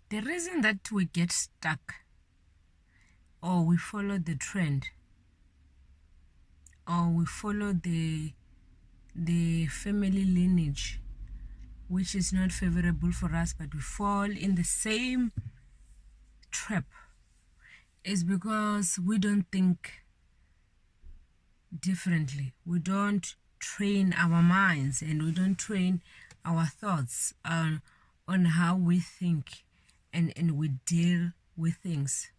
The reason that we get stuck or we follow the trend or we follow the family lineage which is not favorable for us, but we fall in the same trap, is because we don't think differently. We don't train our minds and we don't train our thoughts on how we think and we deal with things.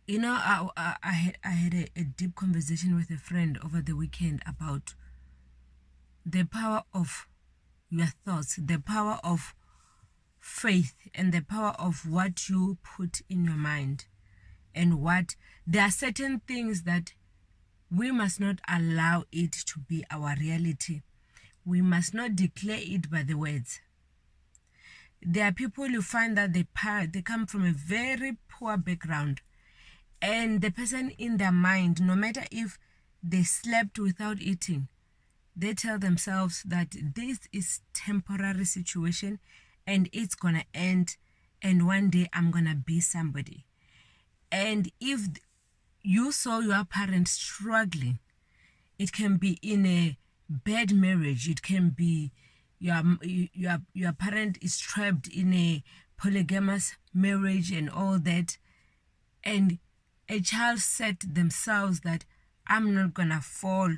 You know, I had a deep conversation with a friend over the weekend about the power of your thoughts, the power of faith, and the power of what you put in your mind. And what there are certain things that we must not allow it to be our reality. We must not declare it by the words. There are people you find that they come from a very poor background, and the person in their mind, no matter if they slept without eating, they tell themselves that this is temporary situation and it's gonna end, and one day I'm gonna be somebody. And if you saw your parents struggling, it can be in a bad marriage, it can be your parent is trapped in a polygamous marriage and all that, and a child said themselves that I'm not gonna fall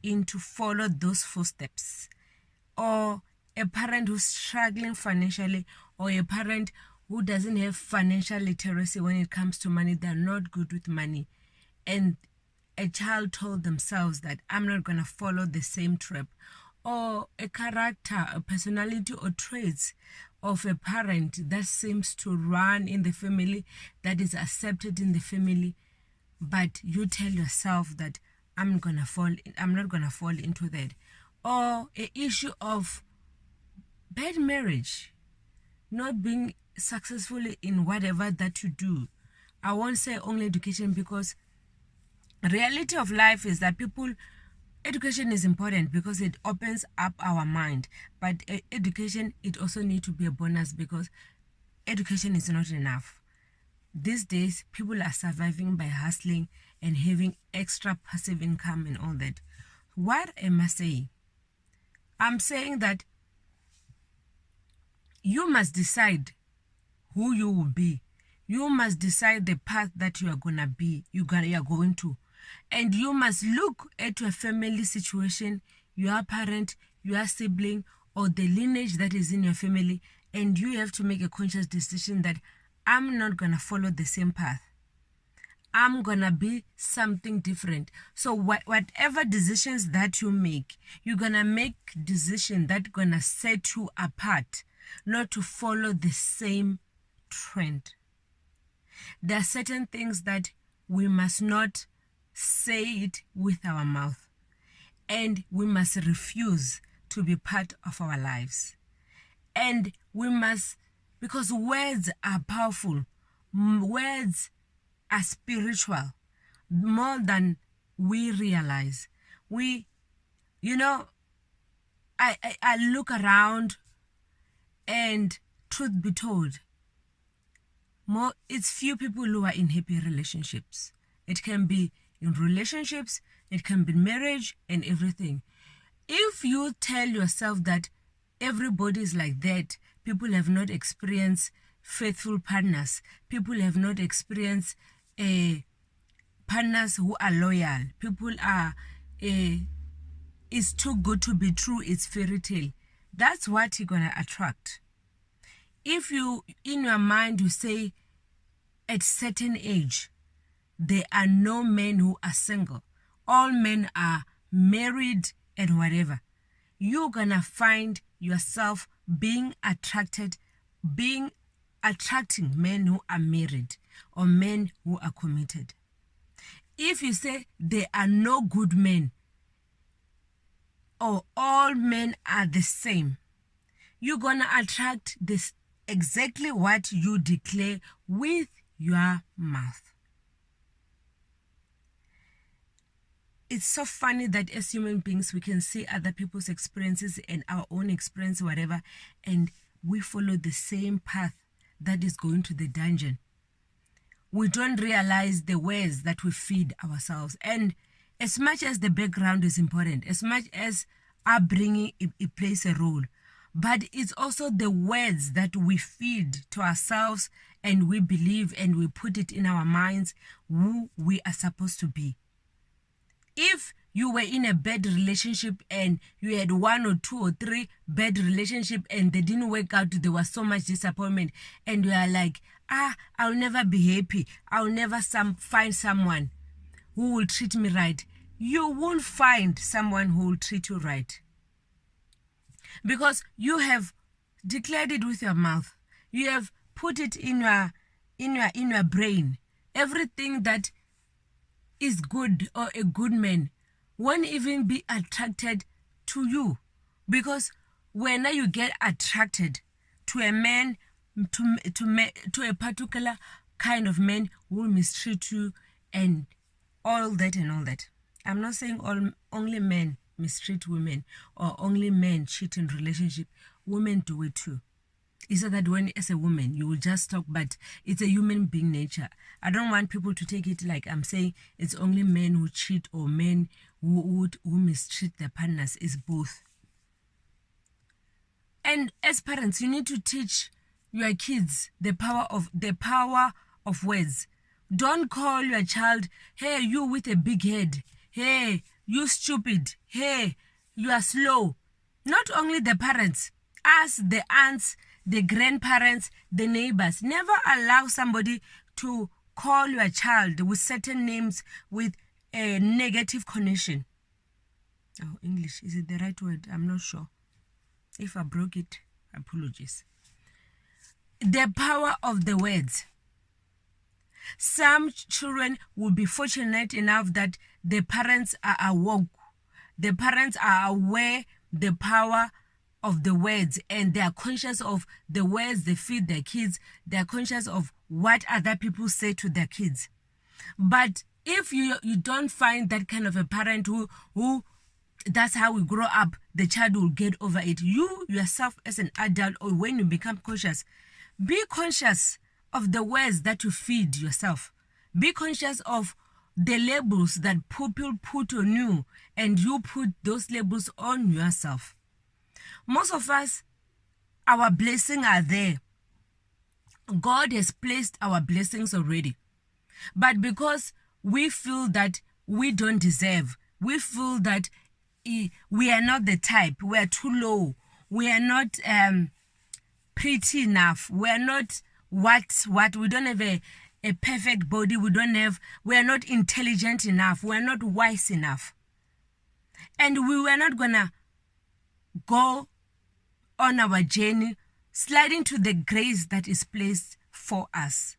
into follow those footsteps, or a parent who's struggling financially, or a parent who doesn't have financial literacy when it comes to money, they're not good with money, and a child told themselves that I'm not going to follow the same trap, or a character, a personality or traits of a parent that seems to run in the family, that is accepted in the family, but you tell yourself that I'm not going to fall into that. Or an issue of bad marriage, not being successful in whatever that you do. I won't say only education, because reality of life is that education is important because it opens up our mind, but education, it also needs to be a bonus, because education is not enough. These days people are surviving by hustling and having extra passive income and all that. What am I saying? I'm saying that you must decide who you will be. You must decide the path that you are gonna be, you are going to. And you must look at your family situation, your parent, your sibling, or the lineage that is in your family, and you have to make a conscious decision that I'm not gonna follow the same path. I'm gonna be something different. So whatever decisions that you make, you're gonna make decisions that gonna set you apart, not to follow the same trend. There are certain things that we must not say it with our mouth, and we must refuse to be part of our lives. And we must, because words are powerful, words are spiritual more than we realize. I look around, and truth be told, it's few people who are in happy relationships. It can be in relationships, it can be marriage and everything. If you tell yourself that everybody is like that, people have not experienced faithful partners, people have not experienced partners who are loyal, people are it's too good to be true, it's fairy tale, that's what you're gonna attract. If you, in your mind, you say at certain age, there are no men who are single, all men are married and whatever, you're gonna find yourself attracting men who are married or men who are committed. If you say there are no good men or all men are the same, you're gonna attract this exactly what you declare with your mouth. It's so funny that as human beings we can see other people's experiences and our own experience, whatever, we follow the same path that is going to the dungeon. We don't realize the ways that we feed ourselves. And as much as the background is important, as much as upbringing it plays a role, but it's also the words that we feed to ourselves and we believe and we put it in our minds who we are supposed to be. If you were in a bad relationship and you had 1 or 2 or 3 bad relationships and they didn't work out, there was so much disappointment, and you are like, I'll never be happy, I'll never find someone who will treat me right. You won't find someone who will treat you right, because you have declared it with your mouth. You have put it in your brain. Everything that is good or a good man won't even be attracted to you, because when you get attracted to a man, to a particular kind of man who will mistreat you and all that. I'm not saying only men mistreat women or only men cheat in relationship. Women do it too. It's so that when as a woman you will just talk, but it's a human being nature. I don't want people to take it like I'm saying it's only men who cheat or men who mistreat their partners. It's both. And as parents, you need to teach your kids the power of words. Don't call your child, hey, you with a big head, hey, you stupid, hey, you are slow. Not only the parents, us, the aunts, the grandparents, the neighbors. Never allow somebody to call your child with certain names with a negative connotation. Oh, English, is it the right word? I'm not sure. If I broke it, apologies. The power of the words. Some children will be fortunate enough that the parents are awoke. The parents are aware the power of the words, and they are conscious of the words they feed their kids. They are conscious of what other people say to their kids. But if you don't find that kind of a parent who that's how we grow up, the child will get over it. You yourself as an adult, or when you become conscious, be conscious of the words that you feed yourself. Be conscious of the labels that people put on you, and you put those labels on yourself. Most of us, our blessings are there. God has placed our blessings already. But because we feel that we don't deserve, we feel that we are not the type, we are too low, we are not pretty enough, we are not what we don't have a perfect body, we are not intelligent enough, we are not wise enough. And we were not gonna go on our journey sliding to the grace that is placed for us,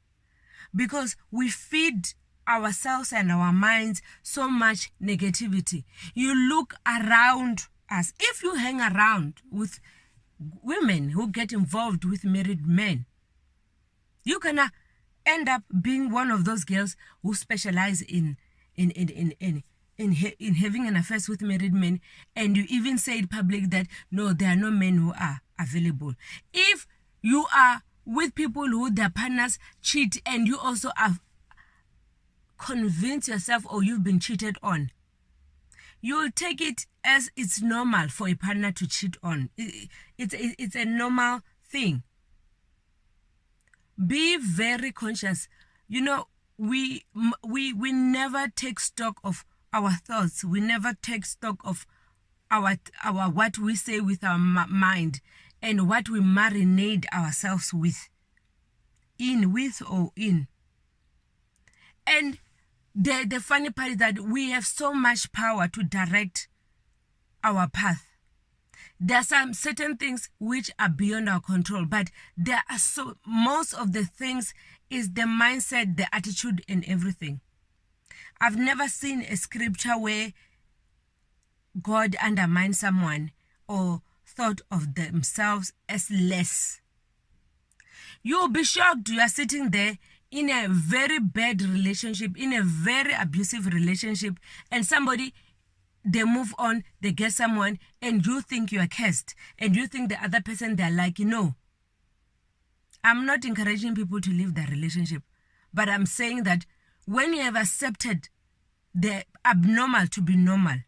because we feed ourselves and our minds so much negativity. You look around us. If you hang around with women who get involved with married men, you're gonna end up being one of those girls who specialize in having an affair with married men, and you even say in public that no, there are no men who are available. If you are with people who their partners cheat and you also have convinced yourself or you've been cheated on, you'll take it as it's normal for a partner to cheat on. It's a normal thing. Be very conscious. You know, we never take stock of our thoughts. We never take stock of our what we say with our mind and what we marinate ourselves with. And the funny part is that we have so much power to direct our path. There are some certain things which are beyond our control, but there are most of the things is the mindset, the attitude, and everything. I've never seen a scripture where God undermined someone or thought of themselves as less. You'll be shocked. You are sitting there in a very bad relationship, in a very abusive relationship, and somebody, they move on, they get someone, and you think you are cursed, and you think the other person, they're like, no, I'm not encouraging people to leave their relationship, but I'm saying that when you have accepted the abnormal to be normal,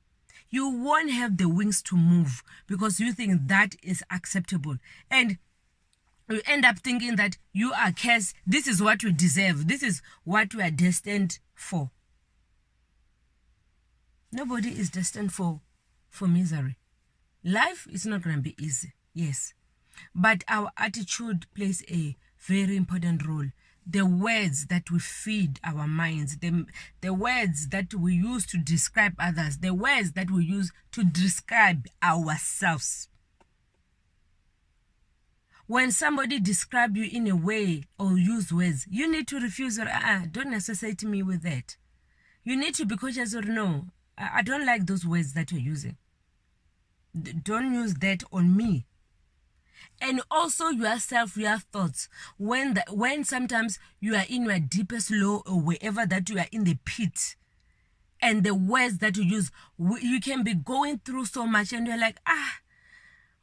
you won't have the wings to move because you think that is acceptable. And you end up thinking that you are cursed. This is what you deserve. This is what you are destined for. Nobody is destined for misery. Life is not going to be easy, yes. But our attitude plays a very important role. The words that we feed our minds, the words that we use to describe others, the words that we use to describe ourselves. When somebody describes you in a way or use words, you need to refuse or don't associate me with that. You need to be conscious or no, I don't like those words that you're using. Don't use that on me. And also yourself, your thoughts. When sometimes you are in your deepest low or wherever that you are in the pit, and the words that you use, you can be going through so much and you're like,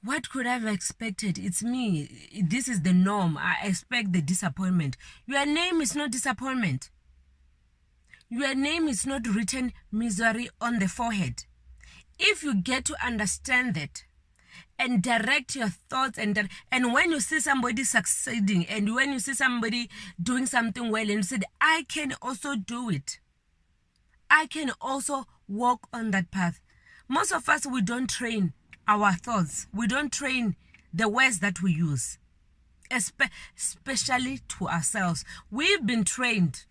what could I have expected? It's me. This is the norm. I expect the disappointment. Your name is not disappointment. Your name is not written misery on the forehead. If you get to understand that and direct your thoughts, and when you see somebody succeeding and when you see somebody doing something well and you said, I can also do it. I can also walk on that path. Most of us, we don't train our thoughts. We don't train the words that we use, especially to ourselves. We've been trained.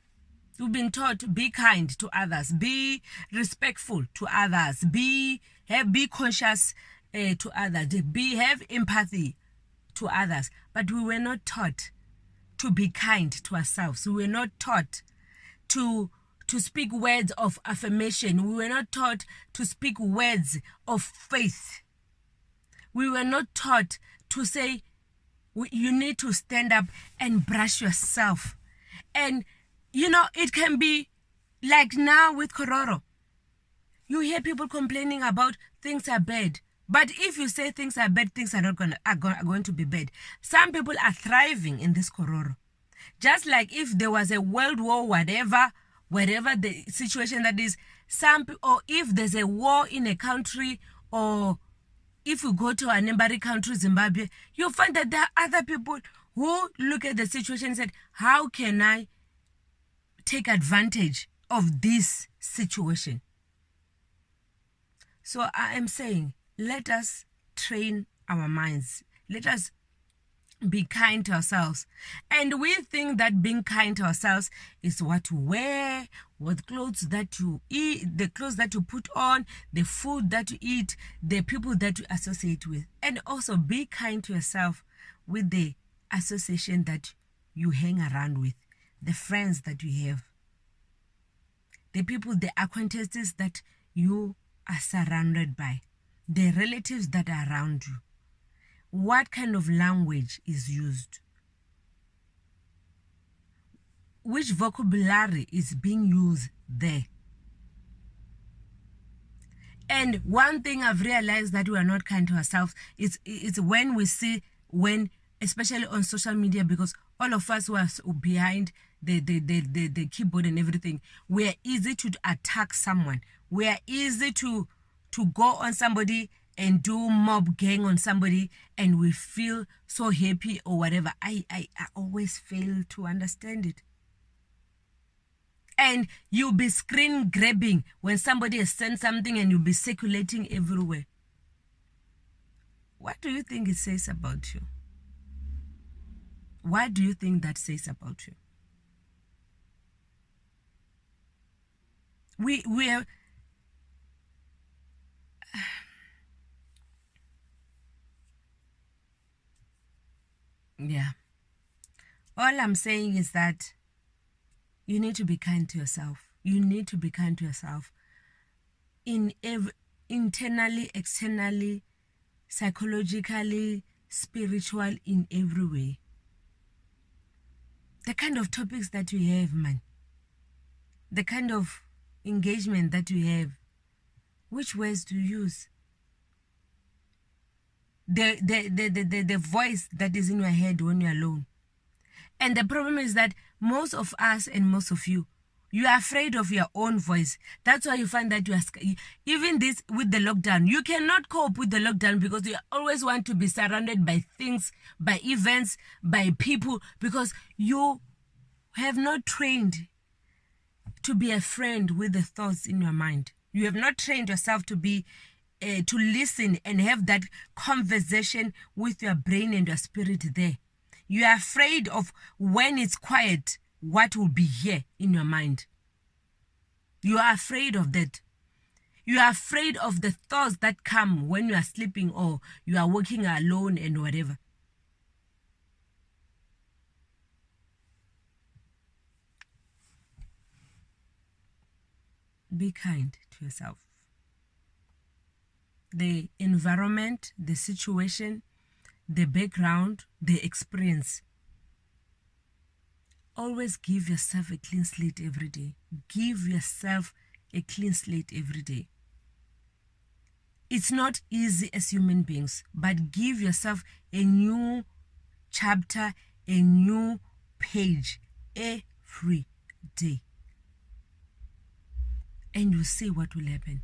We've been taught, be kind to others, be respectful to others, be conscious to others, have empathy to others. But we were not taught to be kind to ourselves. We were not taught to speak words of affirmation. We were not taught to speak words of faith. We were not taught to say, you need to stand up and brush yourself. And, it can be like now with Kororo. You hear people complaining about things are bad. But if you say things are bad, things are not going to be bad. Some people are thriving in this Kororo. Just like if there was a world war, wherever the situation that is, or if there's a war in a country, or if you go to a neighboring country, Zimbabwe, you'll find that there are other people who look at the situation and said, how can I take advantage of this situation? So I am saying, let us train our minds. Let us be kind to ourselves. And we think that being kind to ourselves is what to wear, what clothes that you eat, the clothes that you put on, the food that you eat, the people that you associate with. And also be kind to yourself with the association that you hang around with, the friends that you have, the people, the acquaintances that you are surrounded by, the relatives that are around you. What kind of language is used? Which vocabulary is being used there? And one thing I've realized that we are not kind to ourselves is when we see, especially on social media, because all of us who are behind the keyboard and everything, we are easy to attack someone. We are easy to go on somebody and do mob gang on somebody, and we feel so happy or whatever. I always fail to understand it. And you'll be screen grabbing when somebody has sent something and you'll be circulating everywhere. What do you think it says about you? What do you think that says about you? We are... Yeah. All I'm saying is that you need to be kind to yourself. You need to be kind to yourself. Internally, externally, psychologically, spiritual, in every way. The kind of topics that you have, man. The kind of engagement that you have. Which words do you use? The voice that is in your head when you're alone. And the problem is that most of us and most of you are afraid of your own voice. That's why you find that you are even this with the lockdown. You cannot cope with the lockdown because you always want to be surrounded by things, by events, by people, because you have not trained to be a friend with the thoughts in your mind. You have not trained yourself to be to listen and have that conversation with your brain and your spirit there. You are afraid of when it's quiet, what will be here in your mind. You are afraid of that. You are afraid of the thoughts that come when you are sleeping or you are walking alone and whatever. Be kind to yourself. The environment, the situation, the background, the experience. Always give yourself a clean slate every day. Give yourself a clean slate every day. It's not easy as human beings, but give yourself a new chapter, a new page every day. And you see what will happen.